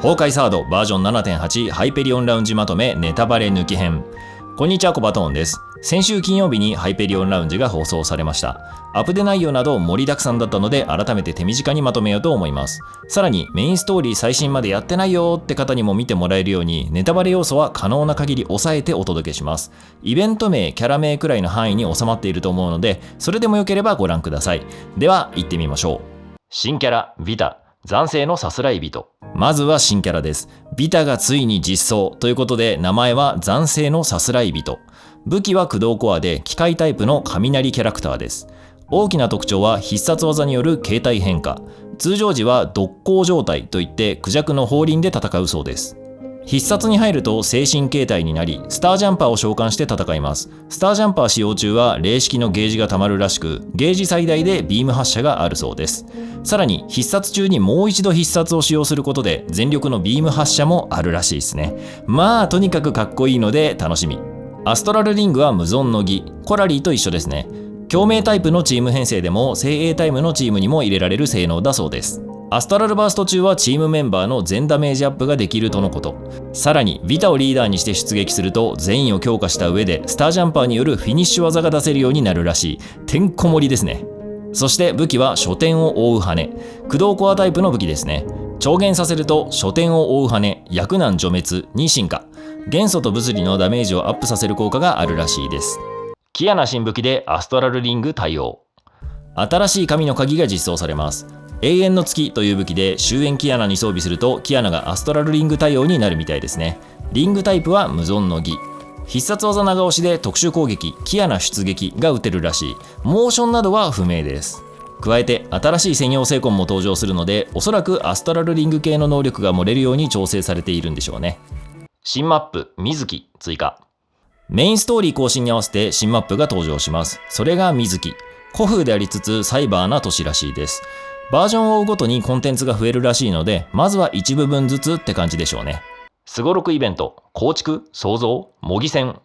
崩壊サードバージョン 7.8 ハイペリオンラウンジまとめネタバレ抜き編。こんにちは、コバトーンです。先週金曜日にハイペリオンラウンジが放送されました。アップデ内容など盛りだくさんだったので改めて手短にまとめようと思います。さらにメインストーリー最新までやってないよって方にも見てもらえるようにネタバレ要素は可能な限り抑えてお届けします。イベント名、キャラ名くらいの範囲に収まっていると思うので、それでもよければご覧ください。では行ってみましょう。新キャラヴィタ、斬星のさすらい人。まずは新キャラです。ヴィタがついに実装ということで、名前は斬星のさすらい人。武器は駆動コアで機械タイプの雷キャラクターです。大きな特徴は必殺技による形態変化。通常時は独行状態といってクジャクの放輪で戦うそうです。必殺に入ると精神形態になり、スタージャンパーを召喚して戦います。スタージャンパー使用中は霊式のゲージが溜まるらしく、ゲージ最大でビーム発射があるそうです。さらに必殺中にもう一度必殺を使用することで全力のビーム発射もあるらしいですね。まあとにかくかっこいいので楽しみ。アストラルリングは無存の儀、コラリーと一緒ですね。共鳴タイプのチーム編成でも精鋭タイムのチームにも入れられる性能だそうです。アストラルバースト中はチームメンバーの全ダメージアップができるとのこと。さらにヴィタをリーダーにして出撃すると全員を強化した上でスタージャンパーによるフィニッシュ技が出せるようになるらしい。てんこ盛りですね。そして武器は初点を覆う羽、駆動コアタイプの武器ですね。超限させると初点を覆う羽、厄難除滅に進化。元素と物理のダメージをアップさせる効果があるらしいです。キアナ新武器でアストラルリング対応。新しい神の鍵が実装されます。永遠の月という武器で終焉キアナに装備するとキアナがアストラルリング対応になるみたいですね。リングタイプは無存の儀。必殺技長押しで特殊攻撃キアナ出撃が打てるらしい。モーションなどは不明です。加えて新しい専用セイコンも登場するので、おそらくアストラルリング系の能力が漏れるように調整されているんでしょうね。新マップ水木追加。メインストーリー更新に合わせて新マップが登場します。それが水木。古風でありつつサイバーな都市らしいです。バージョンを追うごとにコンテンツが増えるらしいので、まずは一部分ずつって感じでしょうね。すごろくイベント、構築、創造、模擬戦。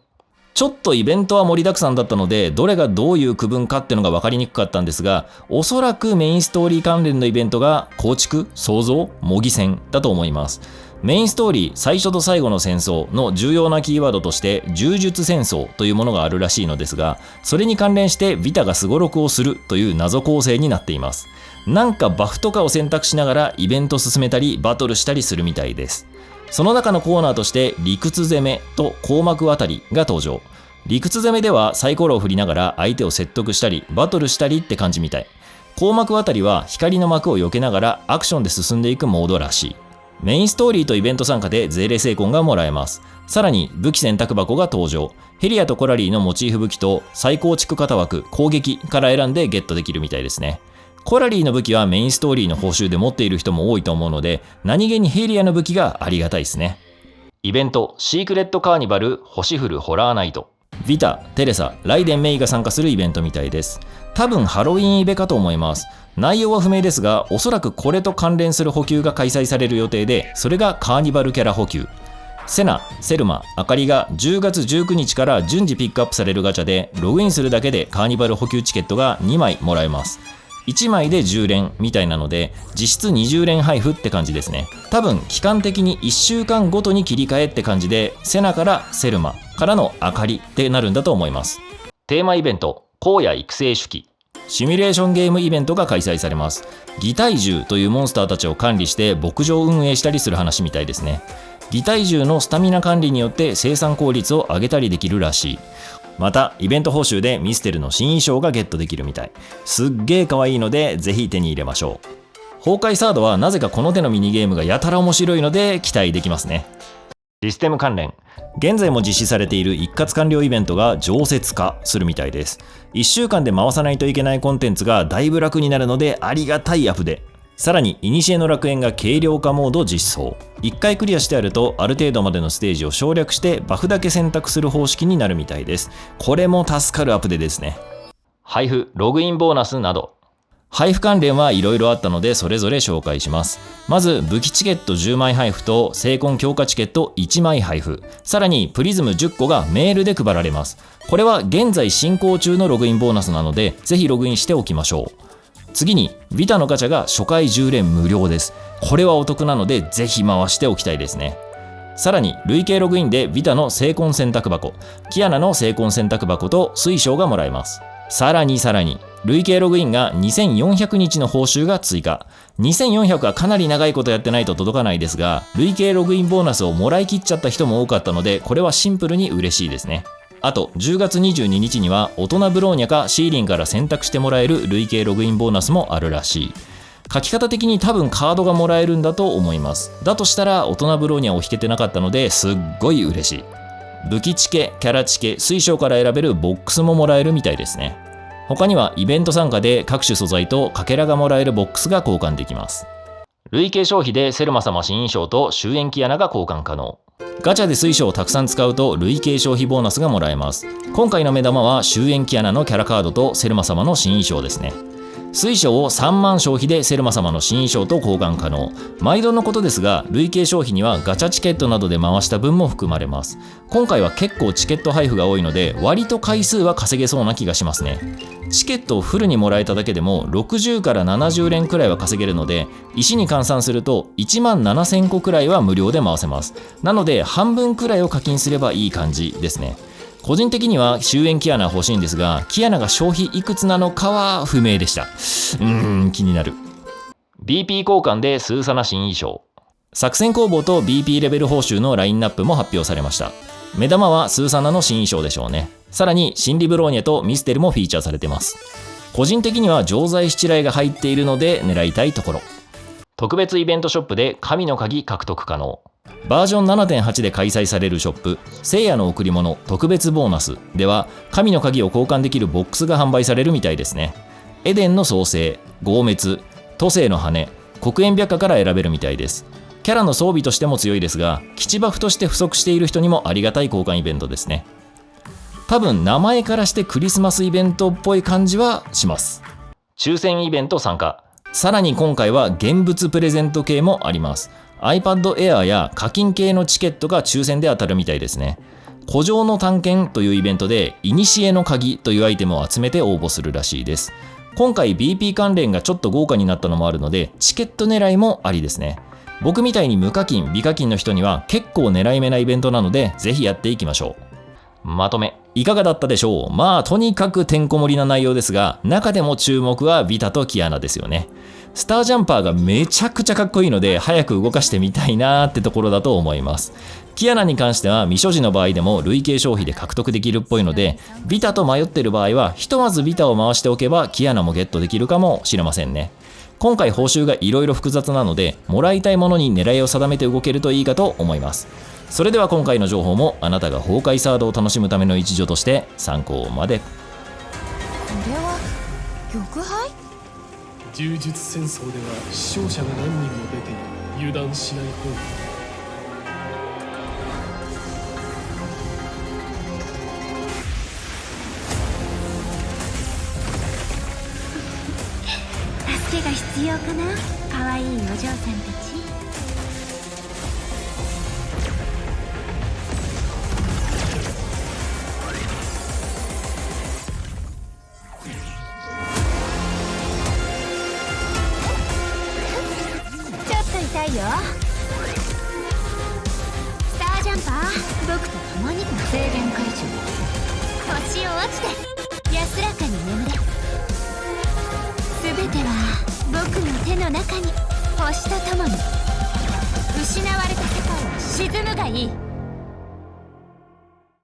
ちょっとイベントは盛りだくさんだったので、どれがどういう区分かってのが分かりにくかったんですが、おそらくメインストーリー関連のイベントが構築、創造、模擬戦だと思います。メインストーリー最初と最後の戦争の重要なキーワードとして柔術戦争というものがあるらしいのですが、それに関連してヴィタがすごろくをするという謎構成になっています。なんかバフとかを選択しながらイベント進めたりバトルしたりするみたいです。その中のコーナーとして理屈攻めと硬膜渡りが登場。理屈攻めではサイコロを振りながら相手を説得したりバトルしたりって感じみたい。硬膜渡りは光の幕を避けながらアクションで進んでいくモードらしい。メインストーリーとイベント参加でゼーレセイコンがもらえます。さらに武器選択箱が登場。ヘリアとコラリーのモチーフ武器と再構築型枠、攻撃から選んでゲットできるみたいですね。コラリーの武器はメインストーリーの報酬で持っている人も多いと思うので、何気にヘリアの武器がありがたいですね。イベント、シークレットカーニバル星降るホラーナイト。ヴィタ、テレサ、ライデン・メイが参加するイベントみたいです。多分ハロウィンイベかと思います。内容は不明ですが、おそらくこれと関連する補給が開催される予定で、それがカーニバルキャラ補給。セナ、セルマ、アカリが10月19日から順次ピックアップされるガチャで、ログインするだけでカーニバル補給チケットが2枚もらえます。1枚で10連みたいなので、実質20連配布って感じですね。多分期間的に1週間ごとに切り替えって感じで、セナからセルマからのアカリってなるんだと思います。テーマイベント、荒野育成手記。シミュレーションゲームイベントが開催されます。擬態獣というモンスターたちを管理して牧場運営したりする話みたいですね。擬態獣のスタミナ管理によって生産効率を上げたりできるらしい。またイベント報酬でミステルの新衣装がゲットできるみたい。すっげー可愛いのでぜひ手に入れましょう。崩壊サードはなぜかこの手のミニゲームがやたら面白いので期待できますね。システム関連。現在も実施されている一括完了イベントが常設化するみたいです。1週間で回さないといけないコンテンツがだいぶ楽になるのでありがたいアップで。さらに古の楽園が軽量化モード実装。1回クリアしてあるとある程度までのステージを省略してバフだけ選択する方式になるみたいです。これも助かるアップデですね。配布、ログインボーナスなど。配布関連はいろいろあったのでそれぞれ紹介します。まず武器チケット10枚配布とセイコン強化チケット1枚配布。さらにプリズム10個がメールで配られます。これは現在進行中のログインボーナスなのでぜひログインしておきましょう。次にビタのガチャが初回10連無料です。これはお得なのでぜひ回しておきたいですね。さらに累計ログインでビタの精魂選択箱、キアナの精魂選択箱と水晶がもらえます。さらに累計ログインが2400日の報酬が追加。2400はかなり長いことやってないと届かないですが、累計ログインボーナスをもらい切っちゃった人も多かったので、これはシンプルに嬉しいですね。あと10月22日には大人ブローニャかシーリンから選択してもらえる累計ログインボーナスもあるらしい。書き方的に多分カードがもらえるんだと思います。だとしたら大人ブローニャを引けてなかったのですっごい嬉しい。武器チケ、キャラチケ、水晶から選べるボックスももらえるみたいですね。他にはイベント参加で各種素材とかけらがもらえるボックスが交換できます。累計消費でセルマ様新衣装と終焉キアナが交換可能。ガチャで水晶をたくさん使うと累計消費ボーナスがもらえます。今回の目玉は終焉キアナのキャラカードとセルマ様の新衣装ですね。水晶を3万消費でセルマ様の新衣装と交換可能。毎度のことですが、累計消費にはガチャチケットなどで回した分も含まれます。今回は結構チケット配布が多いので、割と回数は稼げそうな気がしますね。チケットをフルにもらえただけでも60から70連くらいは稼げるので、石に換算すると1万7000個くらいは無料で回せます。なので半分くらいを課金すればいい感じですね。個人的には終焉キアナ欲しいんですが、キアナが消費いくつなのかは不明でした。気になる。 BP 交換でスーサナ新衣装、作戦工房と BP レベル報酬のラインナップも発表されました。目玉はスーサナの新衣装でしょうね。さらにシンリブローニャとミステルもフィーチャーされてます。個人的には錠剤七雷が入っているので狙いたいところ。特別イベントショップで神の鍵獲得可能。バージョン 7.8 で開催されるショップ聖夜の贈り物特別ボーナスでは、神の鍵を交換できるボックスが販売されるみたいですね。エデンの創世、豪滅、都政の羽、黒煙白花から選べるみたいです。キャラの装備としても強いですが、基地バフとして不足している人にもありがたい交換イベントですね。多分名前からしてクリスマスイベントっぽい感じはします。抽選イベント参加。さらに今回は現物プレゼント系もあります。iPad Air や課金系のチケットが抽選で当たるみたいですね。古城の探検というイベントで古の鍵というアイテムを集めて応募するらしいです。今回 BP 関連がちょっと豪華になったのもあるので、チケット狙いもありですね。僕みたいに無課金、美課金の人には結構狙い目なイベントなので、ぜひやっていきましょう。まとめいかがだったでしょう。まあとにかくてんこ盛りな内容ですが、中でも注目はビタとキアナですよね。スタージャンパーがめちゃくちゃかっこいいので、早く動かしてみたいなーってところだと思います。キアナに関しては未所持の場合でも累計消費で獲得できるっぽいので、ビタと迷ってる場合はひとまずビタを回しておけばキアナもゲットできるかもしれませんね。今回報酬がいろいろ複雑なので、もらいたいものに狙いを定めて動けるといいかと思います。それでは今回の情報もあなたが崩壊サードを楽しむための一助として参考まで。これは玉敗？柔術戦争では死傷者が何人も出ている。油断しない方が。助けが必要かな、可愛いお嬢さんたち。痛いよ。スタージャンパー、僕と共に制限解除。星を落ちて安らかに眠れ。全ては僕の手の中に。星と共に失われた世界は沈むがいい。